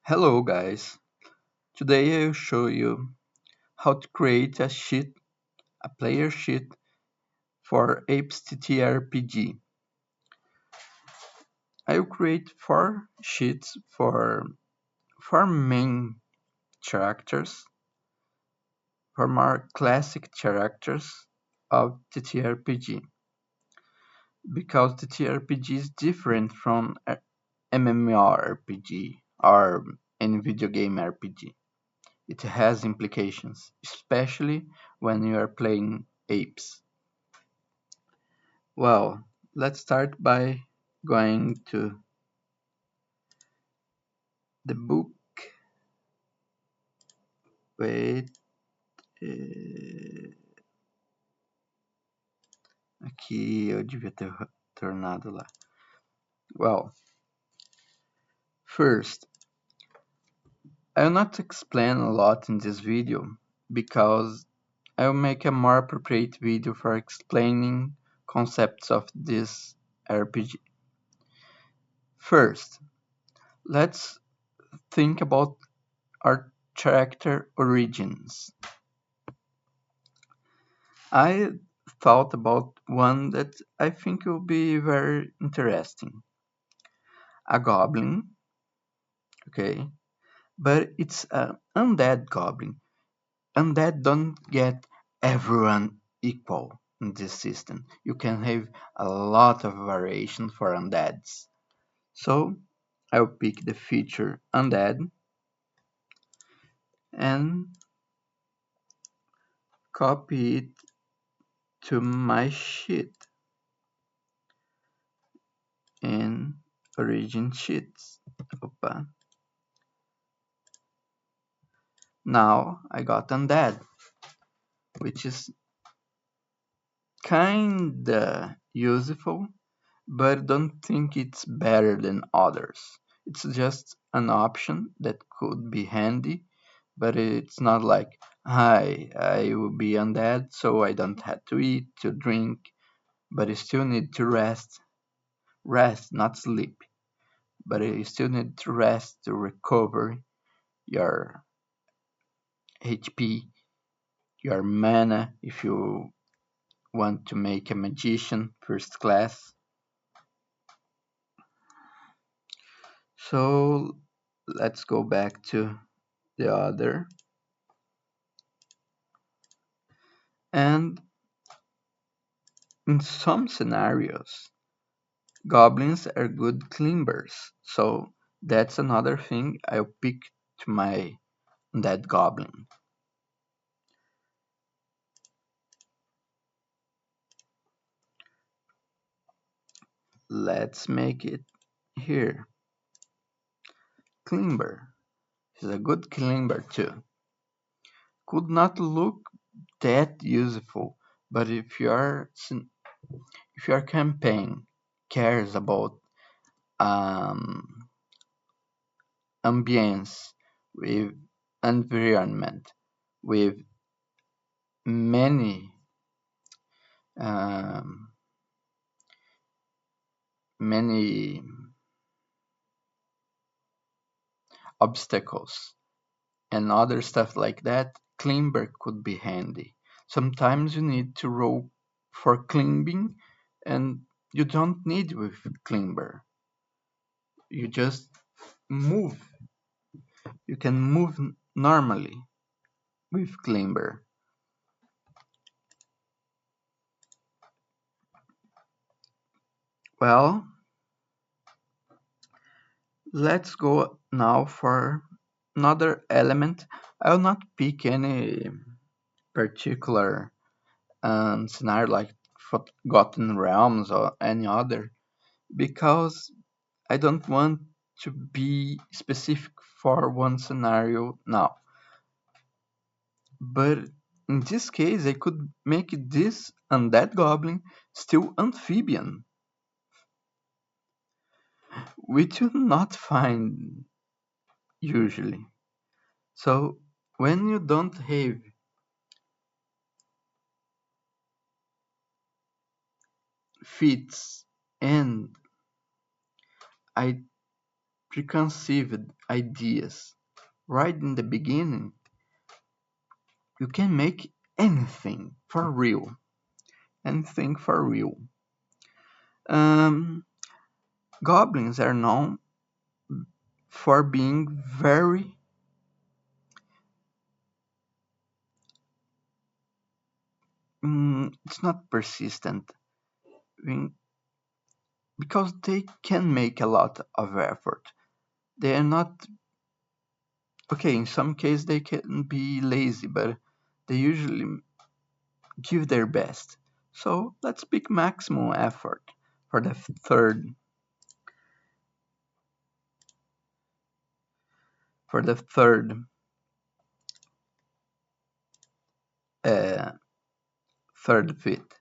Hello guys, today I'll show you how to create a player sheet for APES TTRPG. I'll create 4 sheets for 4 main characters, for more classic characters of TTRPG, because TTRPG is different from MMORPG or any video game RPG. It has implications, especially when you are playing apes. Well, let's start by going to the book. Wait, aqui eu devia ter tornado lá. Well, first, I'll not explain a lot in this video because I'll make a more appropriate video for explaining concepts of this RPG. First, let's think about our character origins. I thought about one that I think will be very interesting. A goblin, okay? But it's an undead goblin. Undead don't get everyone equal in this system. You can have a lot of variation for undeads. So I'll pick the feature undead and copy it to my sheet in origin sheets. Opa. Now I got undead, which is kinda useful, but don't think it's better than others. It's just an option that could be handy, but it's not like, hi, I will be undead, so I don't have to eat, to drink, but you still need to rest. Rest, not sleep. But you still need to rest to recover your HP, your mana if you want to make a magician first class. So let's go back to the other. And in some scenarios, goblins are good climbers. So that's another thing I'll pick to my that goblin. Let's make it here. Climber. He's a good climber too. Could not look that useful, but if your campaign cares about um, ambience, with environment, with many um, many obstacles and other stuff like that, climber could be handy. Sometimes you need to roll for climbing, and you don't need with climber. You just move. You can move normally with climber. Well, let's go now for another element. I will not pick any particular scenario like Forgotten Realms or any other because I don't want to be specific for one scenario now. But in this case, I could make this undead goblin still amphibian, which you not find usually. So when you don't have feats, and I preconceived ideas right in the beginning, you can make anything for real. Anything for real. Um, Goblins are known for being very it's not persistent. I mean, because they can make a lot of effort. They are not okay. In some cases, they can be lazy, but they usually give their best. So let's pick maximum effort for the third uh, third feat.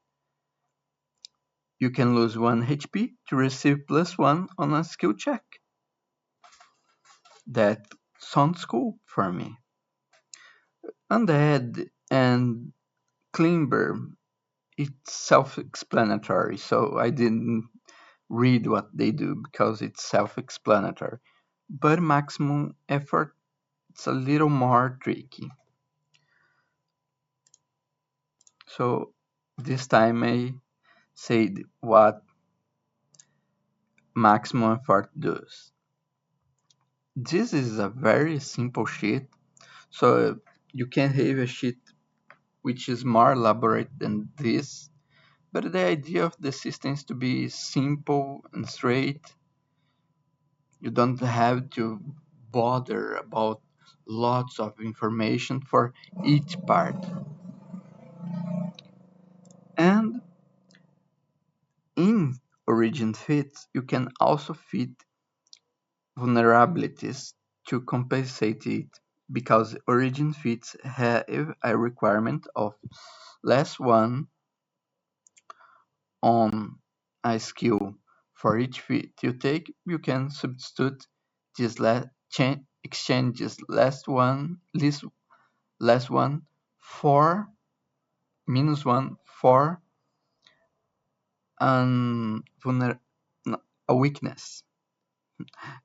You can lose 1 HP to receive +1 on a skill check. That sounds cool for me. Undead and Climber, it's self-explanatory, so I didn't read what they do because it's self-explanatory. But maximum effort, it's a little more tricky. So this time I said what maximum effort does. This is a very simple sheet, so you can have a sheet which is more elaborate than this, but the idea of the system is to be simple and straight. You don't have to bother about lots of information for each part. And in origin fits, you can also fit vulnerabilities to compensate it because origin fits have a requirement of +1 on a skill. For each fit you take, you can substitute this exchange this last one for -1 for an a weakness,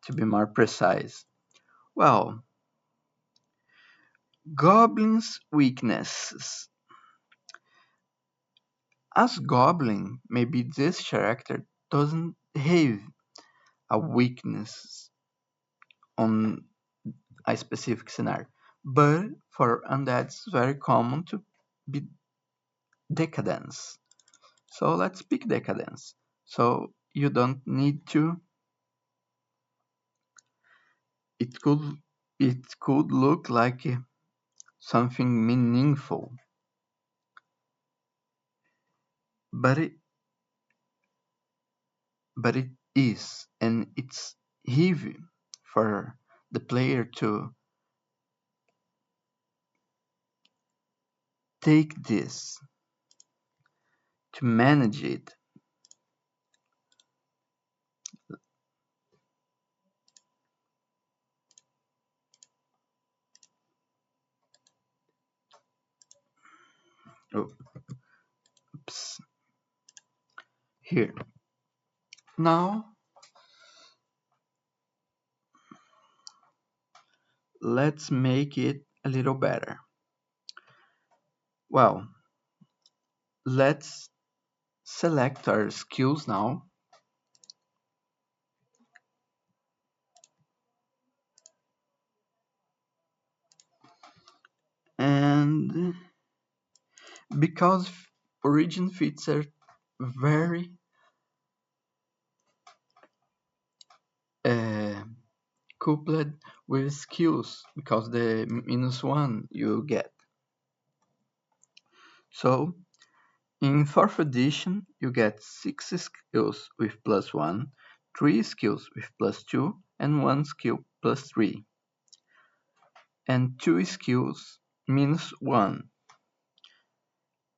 to be more precise. Well, Goblin's weaknesses. As Goblin, maybe this character doesn't have a weakness on a specific scenario, but for undead it's very common to be decadence. So let's pick decadence. So you don't need to. It could look like something meaningful, but it is, and it's heavy for the player to take this, to manage it. Oh, oops. Here. Now, let's make it a little better. Well, let's select our skills now. And because origin fits are very uh, coupled with skills, because the -1 you get. So in 4th edition, you get 6 skills with +1, 3 skills with +2, and 1 skill +3, and 2 skills -1.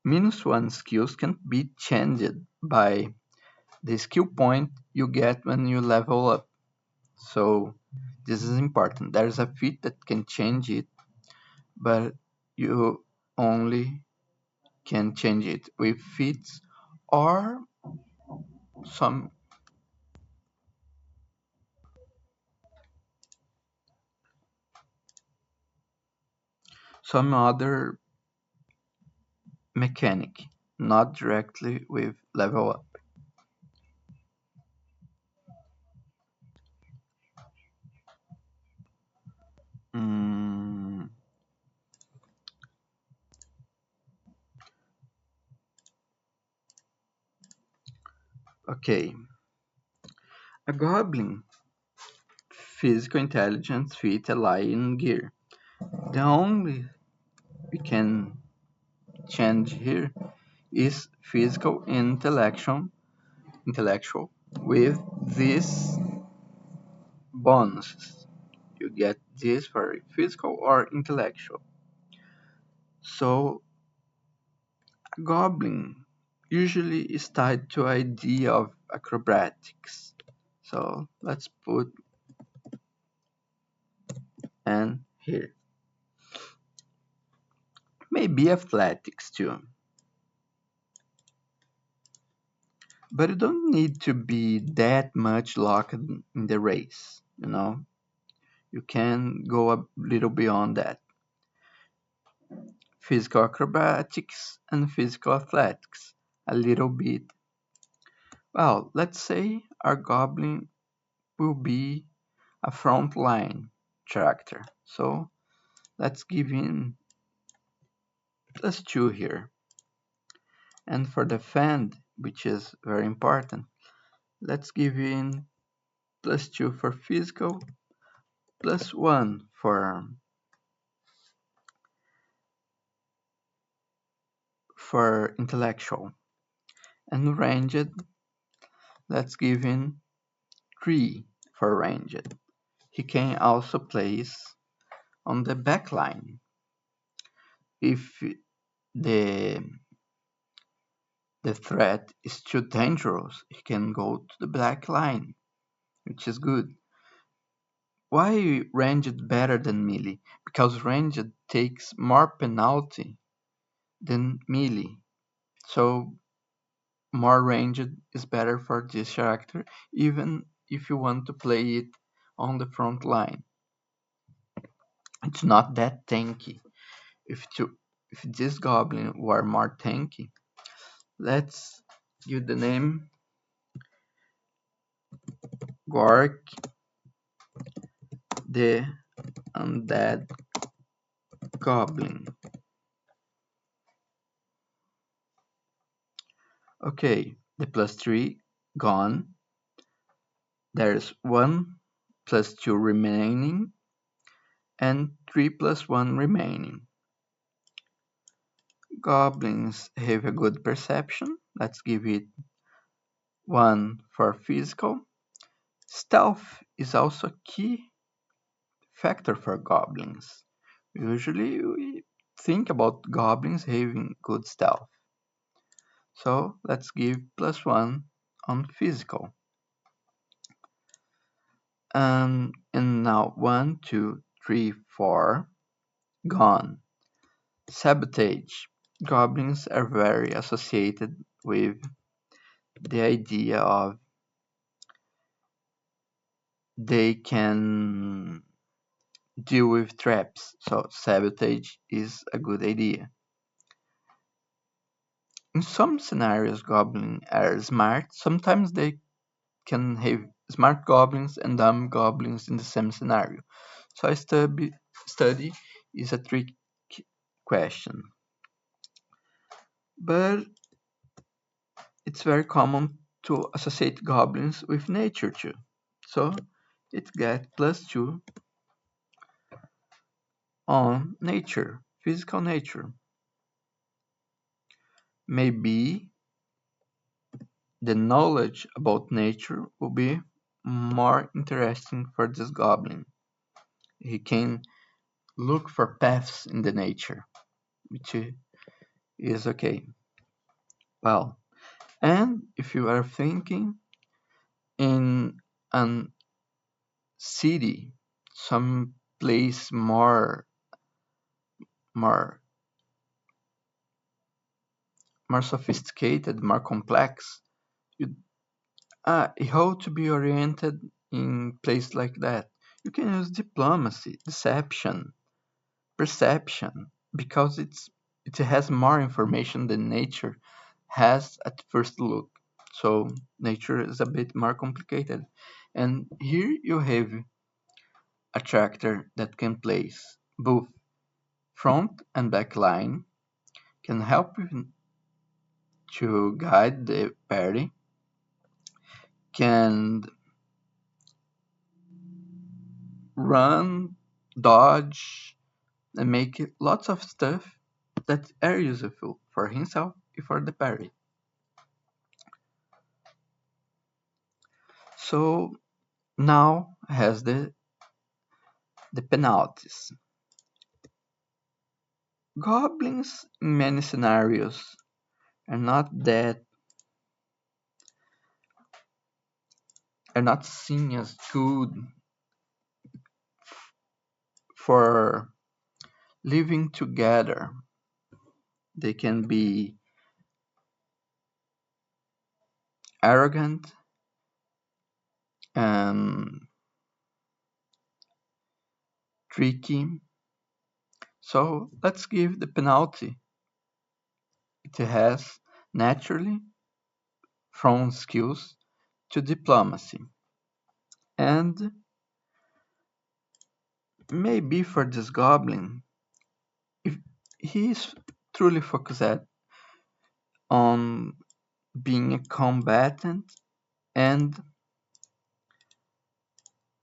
-1 skills can be changed by the skill point you get when you level up. So this is important. There's a feat that can change it, but you only can change it with feats or some some other mechanic, not directly with level up. Mm, okay, a goblin physical intelligence fit a lion gear. The only we can change here is physical and intellectual with these bonuses. You get this for physical or intellectual. So goblin usually is tied to idea of acrobatics. So let's put N here. Maybe athletics too. But you don't need to be that much locked in the race, you know? You can go a little beyond that. Physical acrobatics and physical athletics. A little bit. Well, let's say our goblin will be a frontline character. So let's give him +2 here. And for defend, which is very important, let's give him +2 for physical, +1 for intellectual. And ranged, let's give him 3 for ranged. He can also place on the back line. If the the threat is too dangerous, he can go to the black line, which is good. Why ranged better than melee? Because ranged takes more penalty than melee. So more ranged is better for this character, even if you want to play it on the front line. It's not that tanky. If this goblin were more tanky, let's give the name Gork the Undead Goblin. Okay, the +3 gone. There's 1 +2 remaining and 3 +1 remaining. Goblins have a good perception. Let's give it 1 for physical. Stealth is also a key factor for goblins. Usually we think about goblins having good stealth. So let's give +1 on physical. And now 1, 2, 3, 4 gone. Sabotage. Goblins are very associated with the idea of they can deal with traps, so sabotage is a good idea. In some scenarios, goblins are smart. Sometimes they can have smart goblins and dumb goblins in the same scenario. So a study is a trick question. But it's very common to associate goblins with nature too. So it gets +2 on nature, physical nature. Maybe the knowledge about nature will be more interesting for this goblin. He can look for paths in the nature, which is okay. Well, and if you are thinking in a city, some place more more sophisticated, more complex, you how to be oriented in place like that. You can use diplomacy, deception, perception. because it has more information than nature has at first look. So nature is a bit more complicated. And here you have a character that can place both front and back line, can help you to guide the party, can run, dodge, and make lots of stuff that are useful for himself and for the party. So now has the penalties. Goblins in many scenarios are not that are not seen as good for living together. They can be arrogant and tricky. So let's give the penalty it has naturally from skills to diplomacy. And maybe for this goblin, if he is truly focused on being a combatant and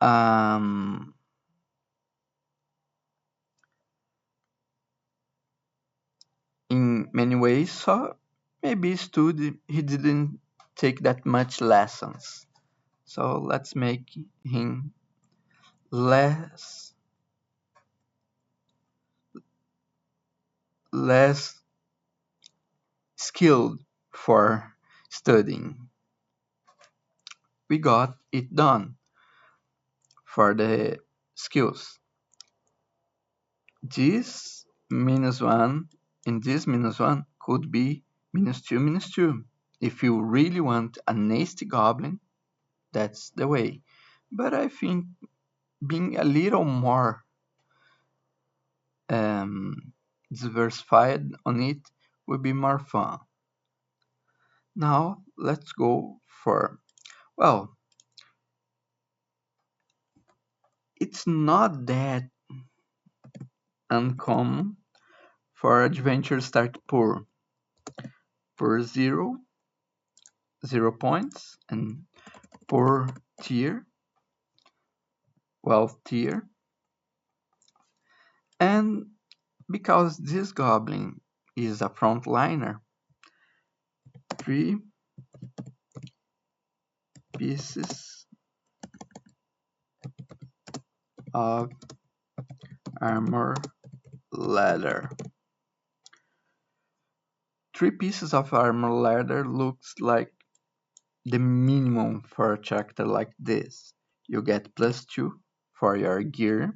um, in many ways, so maybe he didn't take that much lessons. So let's make him less less skilled for studying. We got it done for the skills. This minus one and this minus one could be minus two minus two. If you really want a nasty goblin, that's the way. But I think being a little more diversified on it would be more fun. Now let's go for, well, it's not that uncommon for adventure start poor 0 points, and poor tier, wealth tier. And because this goblin is a frontliner, 3 pieces of armor leather. 3 pieces of armor leather looks like the minimum for a character like this. You get +2 for your gear,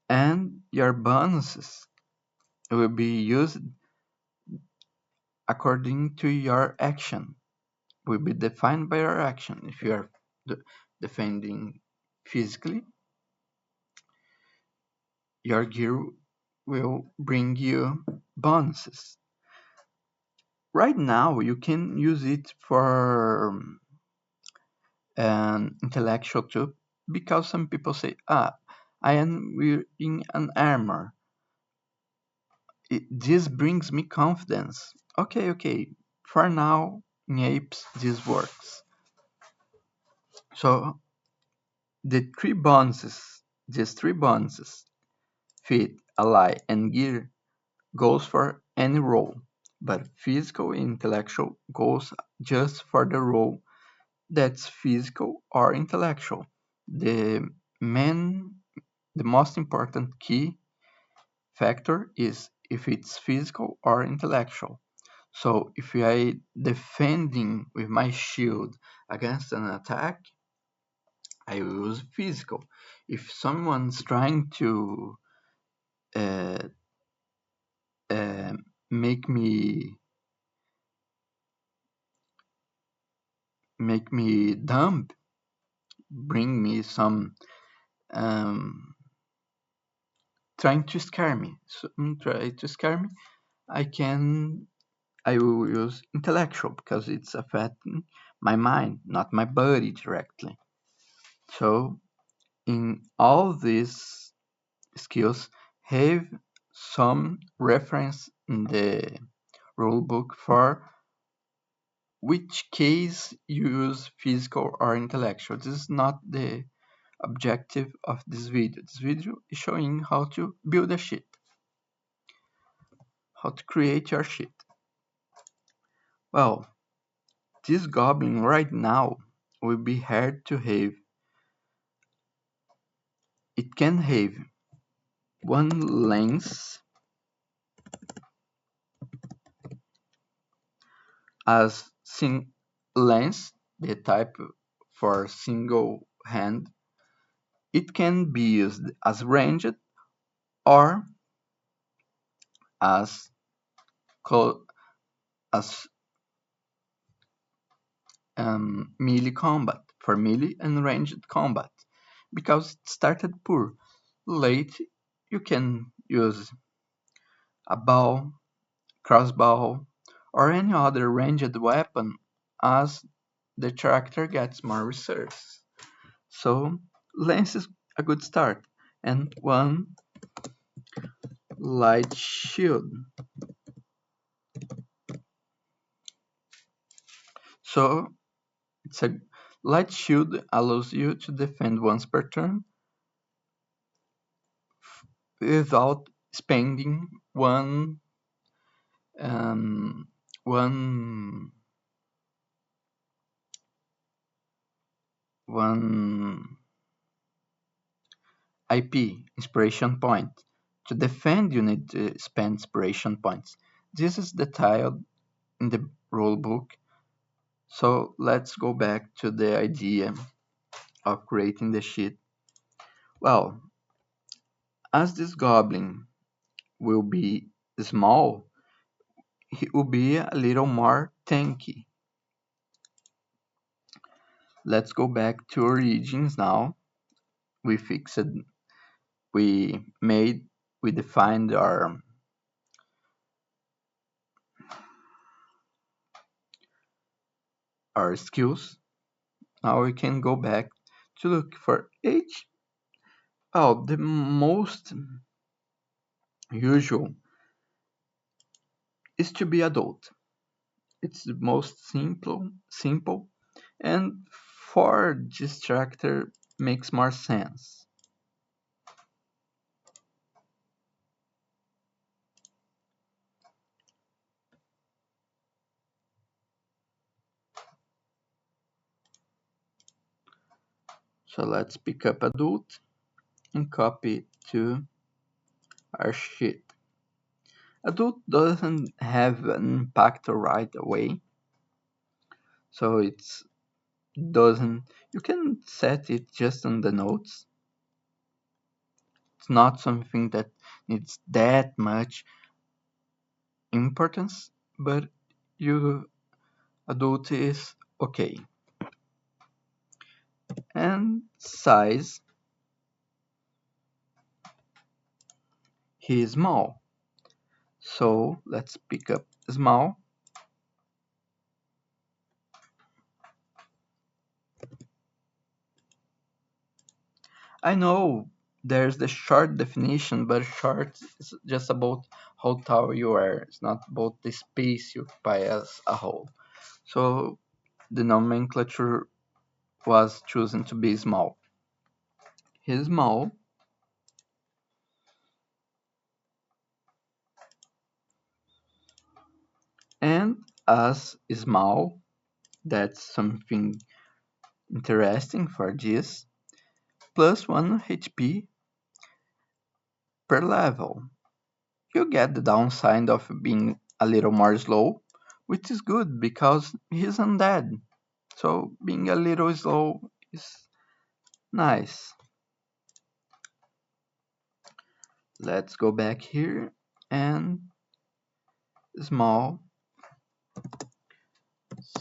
and your bonuses will be used according to your action. Will be defined by your action. If you are defending physically, your gear will bring you bonuses. Right now, you can use it for an intellectual too, because some people say, I am wearing an armor. This brings me confidence. Okay. For now, in apes, this works. So these three bonuses, fit, ally, and gear, goes for any role, but physical and intellectual goes just for the role that's physical or intellectual. The main, the most important key factor is if it's physical or intellectual. So if I defending with my shield against an attack, I use physical. If someone's trying to uh, uh, make me dumb, bring me some um, trying to scare me. So, try to scare me. I will use intellectual because it's affecting my mind, not my body directly. So in all these skills, have some reference in the rulebook for which case you use physical or intellectual. This is not the objective of this video. This video is showing how to build a sheet, how to create your sheet. Well, this goblin right now will be hard to have. It can have one lens as lens, the type for single hand. It can be used as ranged or as as melee combat, for melee and ranged combat, because it started poor. Late, you can use a bow, crossbow, or any other ranged weapon as the character gets more resources. So lance is a good start, and one light shield. So it's a light shield allows you to defend once per turn without spending um, one one IP inspiration point. To defend, you need to spend inspiration points. This is detailed in the rulebook. So let's go back to the idea of creating the sheet. Well, as this goblin will be small, he will be a little more tanky. Let's go back to origins now. We fixed, we made, we defined our skills. Now we can go back to look for age. Oh, the most usual is to be adult. It's the most simple, and for distractor makes more sense. So let's pick up adult and copy it to our sheet. Adult doesn't have an impact right away, so it's doesn't, you can set it just on the notes. It's not something that needs that much importance, but you adult is okay. And size, he is small, so let's pick up small. I know there's the short definition, but short is just about how tall you are. It's not about the space you occupy as a whole. So the nomenclature was chosen to be small. He's small, and as small, that's something interesting for this, plus 1 HP per level. You get the downside of being a little more slow, which is good because he's undead. So being a little slow is nice. Let's go back here and small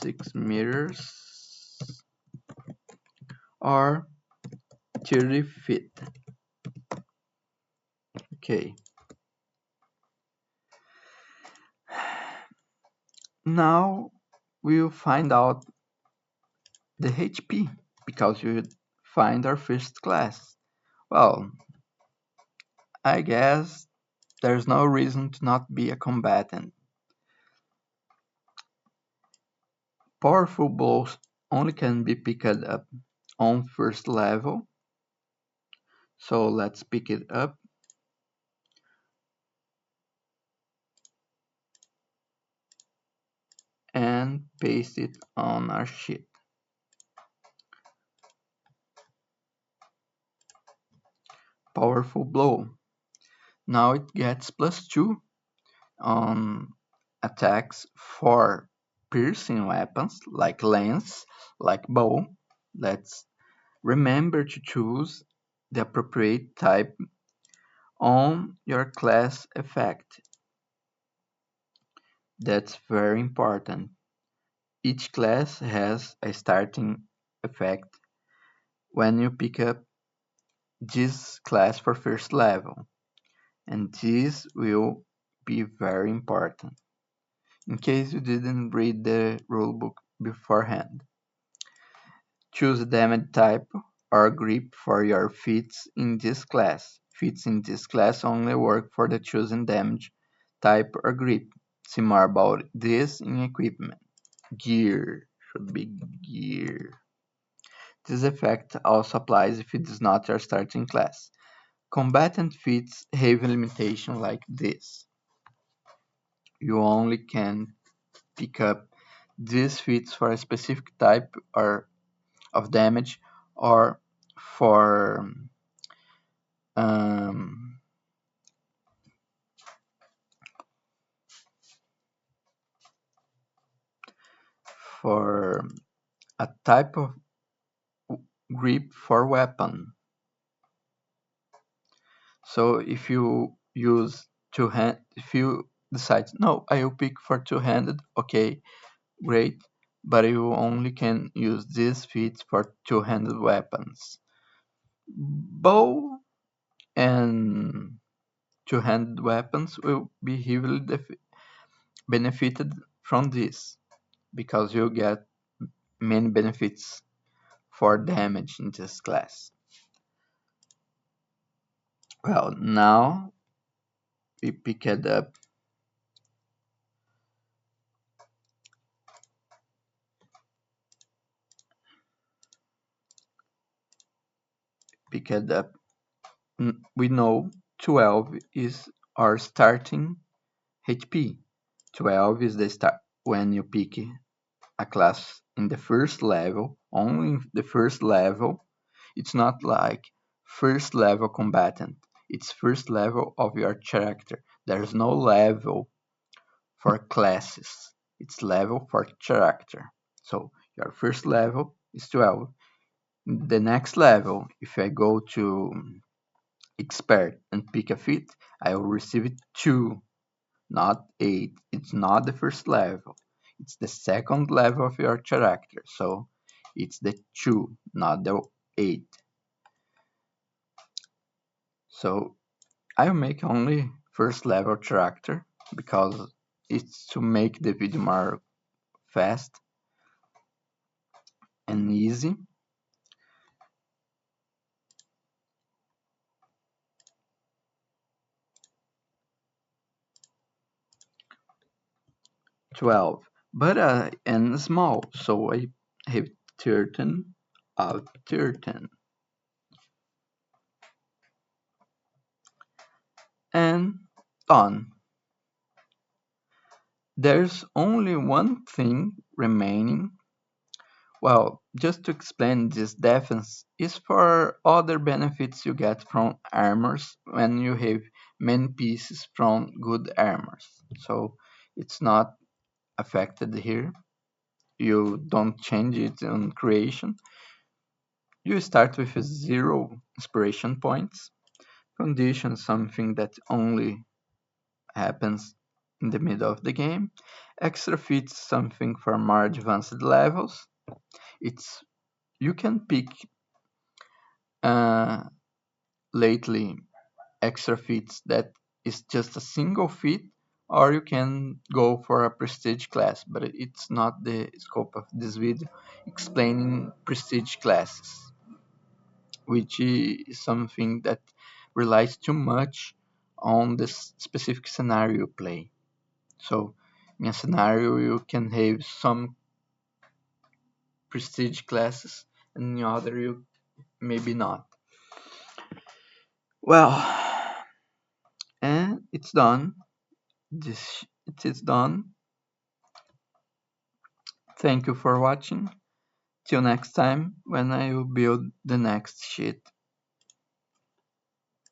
6 meters or 30 feet. Okay. Now we'll find out the HP because we find our first class. Well, I guess there's no reason to not be a combatant. Powerful blows only can be picked up on first level. So let's pick it up. And paste it on our sheet. Powerful blow. Now it gets +2 on attacks for piercing weapons like lance, like bow. Let's remember to choose the appropriate type on your class effect. That's very important. Each class has a starting effect when you pick up this class for first level, and this will be very important in case you didn't read the rulebook beforehand. Choose a damage type or grip for your feats in this class. Feats in this class only work for the chosen damage type or grip. See more about this in equipment. Gear should be gear. This effect also applies if it is not your starting class. Combatant feats have a limitation like this. You only can pick up these feats for a specific type or of damage or for um, for a type of grip for weapon. So if you use two-hand, if you decide no, I will pick for two-handed, okay, great, but you only can use these feats for two-handed weapons. Bow and two-handed weapons will be heavily benefited from this because you get many benefits for damage in this class. Well, now we pick it up we know 12 is our starting HP. 12 is the start when you pick a class in the first level, only in the first level. It's not like first level combatant. It's first level of your character. There's no level for classes. It's level for character. So your first level is 12. The next level, if I go to expert and pick a feat, I will receive it 2, not 8. It's not the first level. It's the second level of your character. So it's the 2, not the 8. So I'll make only first level character because it's to make the video more fast and easy. 12, but and small, so I have 13 out 13. And done. There's only one thing remaining. Well, just to explain, this defense is for other benefits you get from armors when you have many pieces from good armors. So it's not affected here. You don't change it on creation. You start with 0 inspiration points. Condition, something that only happens in the middle of the game. Extra feats, something for more advanced levels. It's you can pick lately extra feats that is just a single feat, or you can go for a prestige class, but it's not the scope of this video explaining prestige classes, which is something that relies too much on this specific scenario you play. So in a scenario you can have some prestige classes and in the other you maybe not. Well, and it's done. This it is done. Thank you for watching. Till next time when I will build the next sheet.